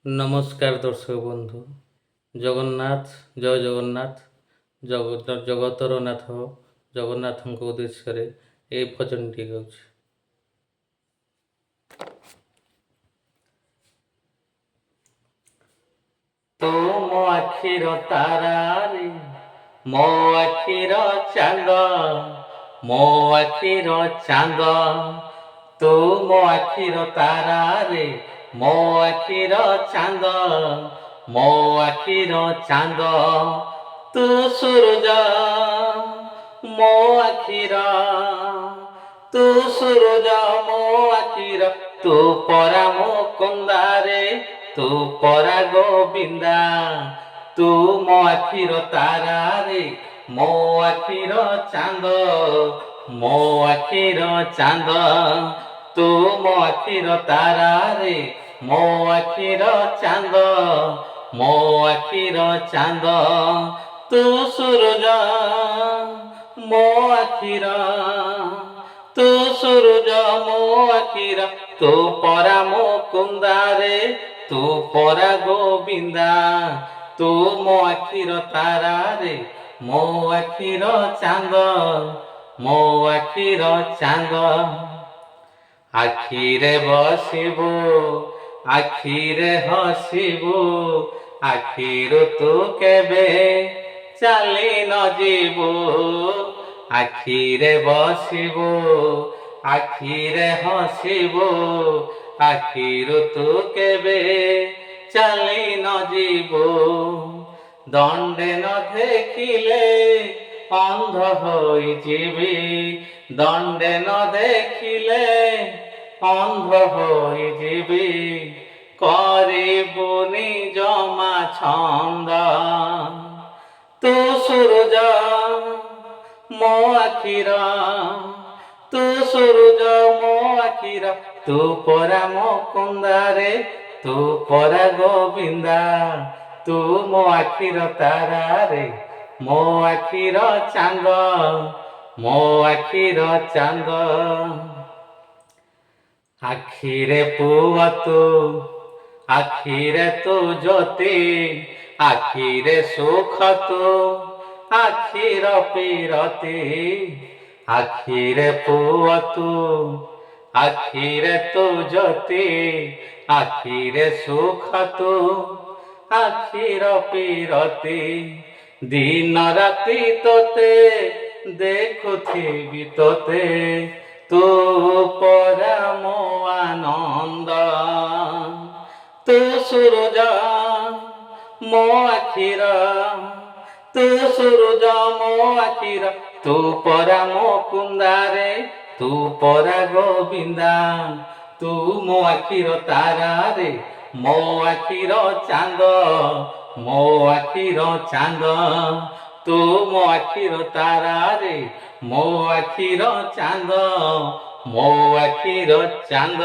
ନମସ୍କାର ଦର୍ଶକ ବନ୍ଧୁ। ଜଗନ୍ନାଥ, ଜୟ ଜଗନ୍ନାଥ। ଜଗତର ନାଥ ଜଗନ୍ନାଥଙ୍କ ଉଦ୍ଦେଶ୍ୟରେ এই ଭଜନଟି ଗାଉଛି। ତୁ ମୋ ଆଖିର ତାରାରେ, ମୋ ଆଖିର ଚାନ୍ଦ, ମୋ ଆଖିର ଚାନ୍ଦ। ତୁ ମୋ ଆଖିର ତାରାରେ, ମୋ ଆଖିର ଚାନ୍ଦ, ମୋ ଆଖିର ଚାନ୍ଦ। ତୁ ସୂରୁଜ ମୋ ଆଖିର, ତୁ ସୂରୁଜ ମୋ ଆଖିର, ତୁ ପରା ମୋ କନ୍ଦାରେ, ତୁ ପରା ଗୋବିନ୍ଦା। ତୁ ମୋ ଆଖିର ତାରାରେ, ମୋ ଆଖିର ଚାନ୍ଦ, ମୋ ଆଖିର ଚାନ୍ଦ। ତୁ ମୋ ଆଖିର ତାରାରେ, ମୋ ଆଖିର ଚାନ୍ଦ, ମୋ ଆଖିର ଚାନ୍ଦ। ତୁ ସୂରୁଜ ମୋ ଆଖିର, ତୁ ସୂରୁଜ ମୋ ଆଖିର, ତୁ ପରା ମୋ କୁନ୍ଦାରେ, ତୁ ପରା ଗୋବିନ୍ଦା। ତୁ ମୋ ଆଖିର ତାରାରେ, ମୋ ଆଖିର ଚାନ୍ଦ, ମୋ ଆଖିର ଚାନ୍ଦ। ଆଖିରେ ବସିବୁ, ଆଖିରେ ହସିବୁ, ଆଖିରୁ ତୁ କେବେ ଚାଲି ନ ଯିବୁ। ଆଖିରେ ବସିବୁ, ଆଖିରେ ହସିବୁ, ଆଖିରୁ ତୁ କେବେ ଚାଲି ନ ଯିବୁ। ଦଣ୍ଡେ ନ ଦେଖିଲେ ଅନ୍ଧ ହୋଇଯିବି, ଦଣ୍ଡେ ନ ଦେଖିଲେ ଅନ୍ଧ ହୋଇଯିବି। କରିବୁନି ଜମା ଛନ୍ଦ। ତୁ ସୂରୁଜ ମୋ ଆଖିର, ତୁ ସୂରୁଜ ମୋ ଆଖିର, ତୁ ପରା ମୋ କୁନ୍ଦାରେ, ତୁ ପରା ଗୋବିନ୍ଦା। ତୁ ମୋ ଆଖିର ତାରାରେ, ମୋ ଆଖିର ଚାନ୍ଦ, ମୋ ଆଖିର ଚାନ୍ଦ। ଆଖିରେ ପୁଅ ତୁ, ଆଖିରେ ତୁ ଜ୍ୟୋତି, ଆଖିରେ ସୁଖ ତୁ, ଆଖିର ପୀରତି। ଆଖିରେ ପୁଅ ତୁ, ଆଖିରେ ତୁ ଜ୍ୟୋତି, ଆଖିରେ ସୁଖ ତୁ, ଆଖିର ପୀରତି। ଦିନ ରାତି ତୋତେ ଦେଖୁଥିବି ତୋତେ, ତୁ ପରା ମୋ ଆନନ୍ଦ। ତୁ ସୂରୁଜ ମୋ ଆଖିର, ତୁ ସୂରୁଜ ମୋ ଆଖିର, ତୁ ପରା ମୋ କୁନ୍ଦାରେ, ତୁ ପରା ଗୋବିନ୍ଦା। ତୁ ମୋ ଆଖିର ତାରାରେ, ମୋ ଆଖିର ଚାନ୍ଦ, ମୋ ଆଖିର ଚାନ୍ଦ। ତୁ ମୋ ଆଖିର ତାରାରେ, ମୋ ଆଖିର ଚାନ୍ଦ, ମୋ ଆଖିର ଚାନ୍ଦ।